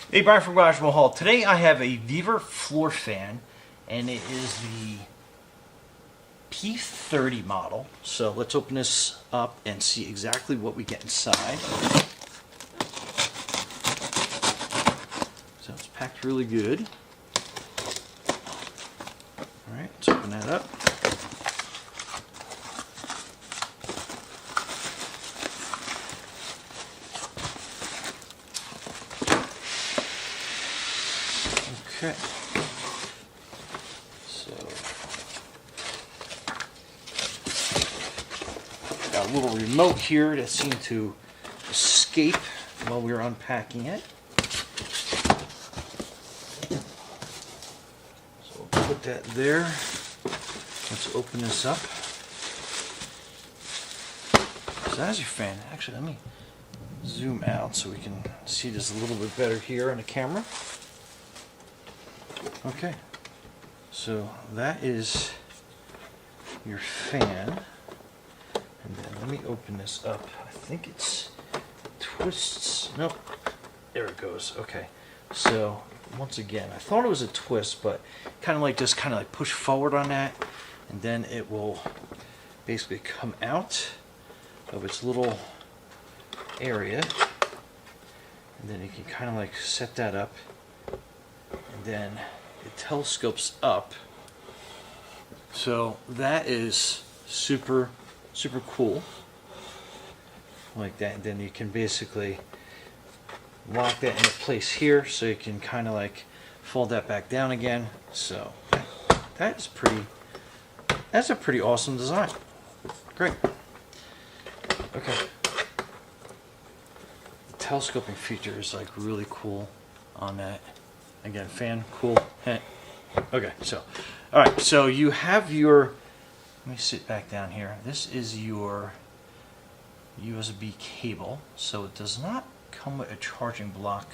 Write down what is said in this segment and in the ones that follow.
Hey, Brian from Garage Mahal. Today I have a VEVOR floor fan, and it is the P30 model. So let's open this up and see exactly what we get inside. So it's packed really good. Alright, let's open that up. Okay, so got a little remote here that seemed to escape while we were unpacking it. So we'll put that there. Let's open this up. So that's your fan. Actually, let me zoom out so we can see this a little bit better here on the camera. Okay, so that is your fan, and then let me open this up. I think it's twists. Nope, there it goes. Okay, so once again, I thought it was a twist, but kind of like push forward on that, and then it will basically come out of its little area, and then you can kind of like set that up, and then it telescopes up. So that is super cool, like that. And then you can basically lock that into place here, so you can kind of like fold that back down again. So that's a pretty awesome design. Great. Okay, the telescoping feature is like really cool on that. Again, fan, cool. Okay, so, all right, so you have your, let me sit back down here. This is your USB cable, so it does not come with a charging block.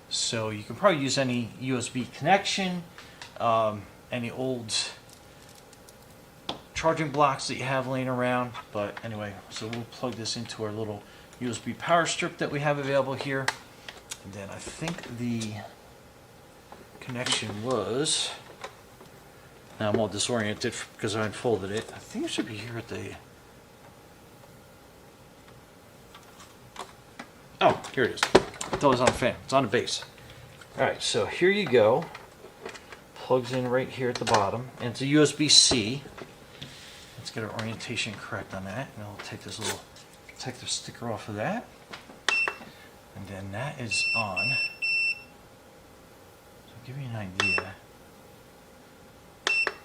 So you can probably use any USB connection, any old charging blocks that you have laying around. But anyway, so we'll plug this into our little USB power strip that we have available here. And then I think the connection was, now I'm all disoriented because I unfolded it. I think it should be here at the, oh, here it is. I thought it was on the fan. It's on the base. Alright, so here you go. Plugs in right here at the bottom, and it's a USB-C. Let's get our orientation correct on that, and I'll take this little protective sticker off of that, and then that is on. Give you an idea.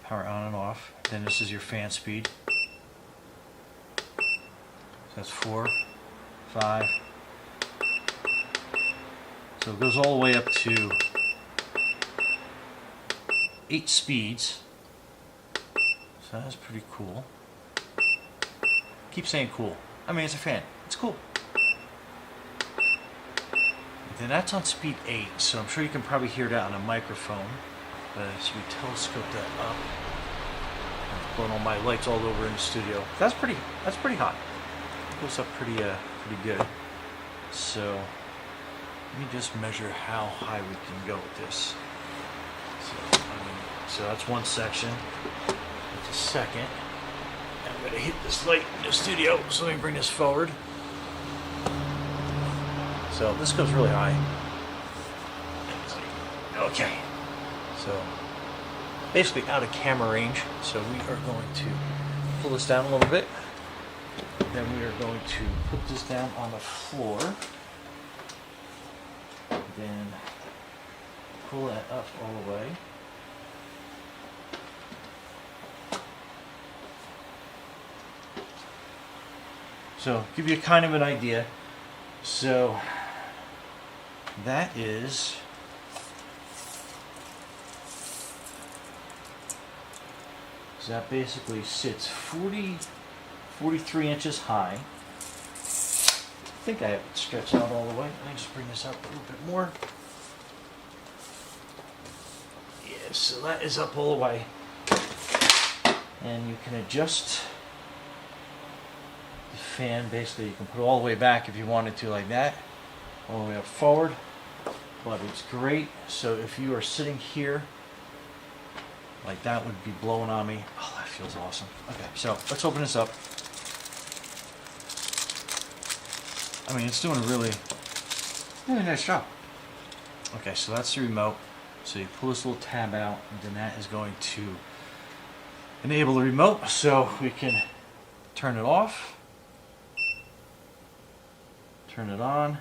Power on and off. Then this is your fan speed. So that's 4, 5. So it goes all the way up to 8 speeds. So that's pretty cool. Keep saying cool. I mean, it's a fan. It's cool. Then that's on speed 8, so I'm sure you can probably hear that on a microphone. But as we telescope that up, I'm blowing all my lights all over in the studio. That's pretty hot. It goes up pretty good. So let me just measure how high we can go with this. So that's one section. That's a second. I'm gonna hit this light in the studio, so let me bring this forward. So this goes really high. Okay, so basically out of camera range. So we are going to pull this down a little bit. Then we are going to put this down on the floor. Then pull that up all the way. So give you kind of an idea. So that is, so that basically sits 43 inches high. I think I have it stretched out all the way. Let me just bring this up a little bit more. Yeah, so that is up all the way. And you can adjust the fan. Basically, you can put it all the way back if you wanted to, like that. All the way up forward. but it's great. So if you are sitting here, like that would be blowing on me. Oh, that feels awesome. Okay, so let's open this up. I mean, it's doing a really nice job. Okay, so that's the remote. So you pull this little tab out, and then that is going to enable the remote, so we can turn it off, turn it on,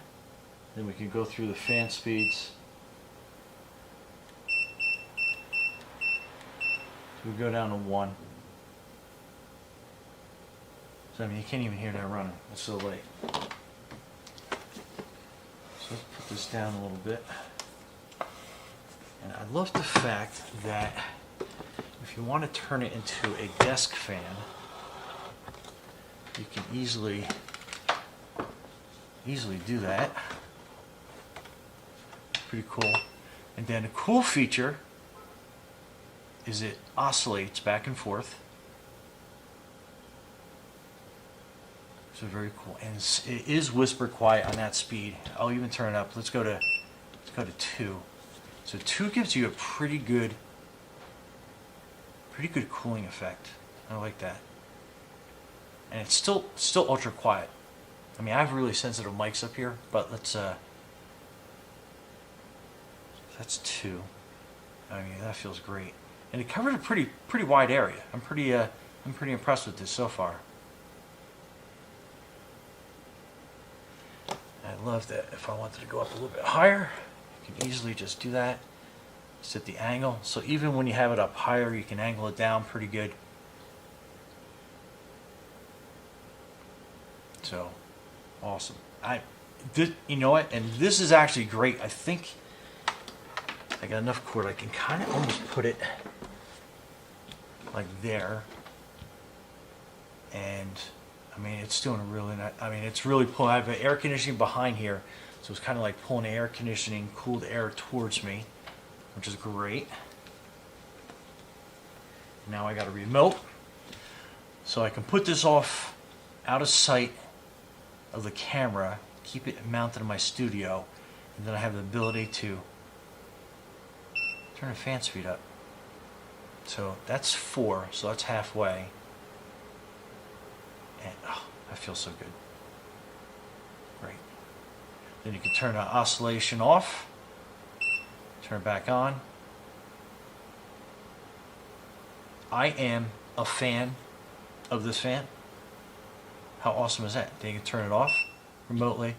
then we can go through the fan speeds. So we go down to 1. So I mean, you can't even hear that running. It's so late. So let's put this down a little bit. And I love the fact that if you want to turn it into a desk fan, you can easily do that. Pretty cool. And then a cool feature is it oscillates back and forth. So very cool. And it is whisper quiet on that speed. I'll even turn it up. Let's go to 2. So 2 gives you a pretty good cooling effect. I like that. And it's still ultra quiet. I mean, I have really sensitive mics up here, but let's that's 2. I mean, that feels great. And it covered a pretty wide area. I'm pretty impressed with this so far. I love that if I wanted to go up a little bit higher, you can easily just do that. Set the angle. So even when you have it up higher, you can angle it down pretty good. So, awesome. You know what? And this is actually great. I think I got enough cord. I can kind of almost put it like there. And I mean, it's doing a really nice. I mean, it's really pulling. I have air conditioning behind here, so it's kind of like pulling air conditioning, cooled air towards me, which is great. Now I got a remote, so I can put this off out of sight of the camera, keep it mounted in my studio, and then I have the ability to turn the fan speed up. So that's 4, so that's halfway. And oh, that feels so good. Great. Then you can turn the oscillation off, turn it back on. I am a fan of this fan. How awesome is that? Then you can turn it off remotely.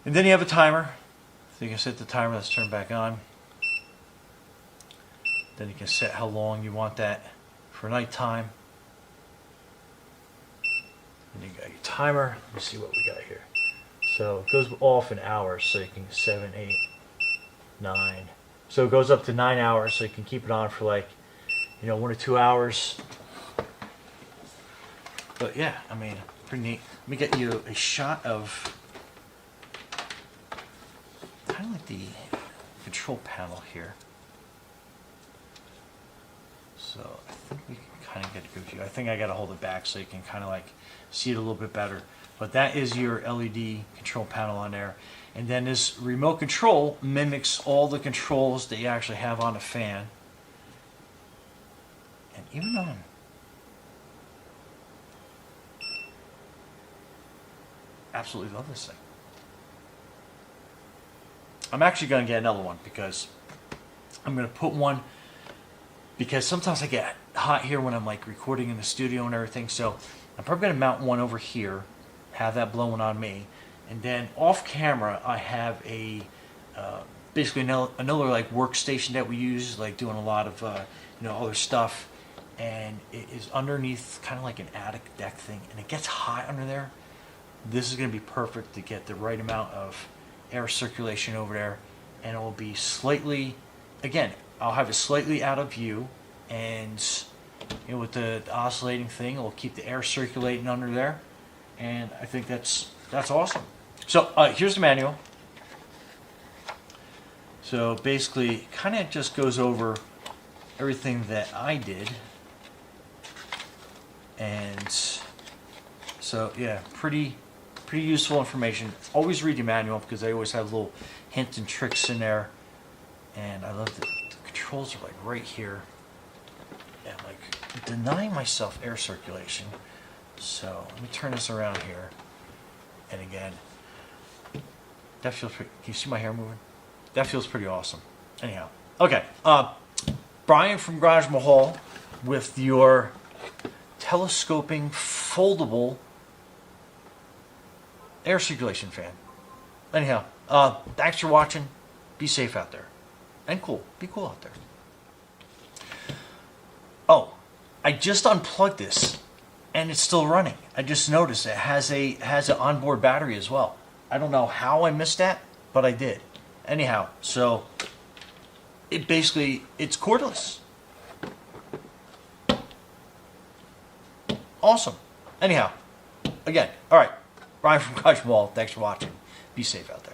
And then you have a timer. So you can set the timer, let's turn it back on. Then you can set how long you want that for nighttime. And you got your timer. Let me see what we got here. So it goes off in hours, so you can 7, 8, 9. So it goes up to 9 hours, so you can keep it on for like, 1 or 2 hours. But yeah, I mean, pretty neat. Let me get you a shot of kind of like the control panel here. So I think we can kind of get a good view. I think I got to hold it back so you can kind of like see it a little bit better. But that is your LED control panel on there. And then this remote control mimics all the controls that you actually have on a fan. And even on absolutely love this thing. I'm actually going to get another one because I'm going to put one, because sometimes I get hot here when I'm like recording in the studio and everything. So I'm probably going to mount one over here, have that blowing on me, and then off camera I have a basically another like workstation that we use, like doing a lot of other stuff, and it is underneath kind of like an attic deck thing, and it gets hot under there. This is going to be perfect to get the right amount of air circulation over there, and it will be slightly, again, I'll have it slightly out of view, and with the oscillating thing, it will keep the air circulating under there, and I think that's awesome. So here's the manual. So basically, kind of just goes over everything that I did, and so yeah, pretty useful information. Always read your manual, because they always have little hints and tricks in there. And I love that the controls are like right here. And like denying myself air circulation. So let me turn this around here. And again, that feels pretty, can you see my hair moving? That feels pretty awesome. Anyhow, okay. Brian from Garage Mahal with your telescoping foldable air circulation fan. Anyhow, thanks for watching. Be safe out there. And cool. Be cool out there. Oh, I just unplugged this and it's still running. I just noticed it has an onboard battery as well. I don't know how I missed that, but I did. Anyhow, so it's cordless. Awesome. Anyhow, again, all right. Brian from Garage Mahal. Thanks for watching. Be safe out there.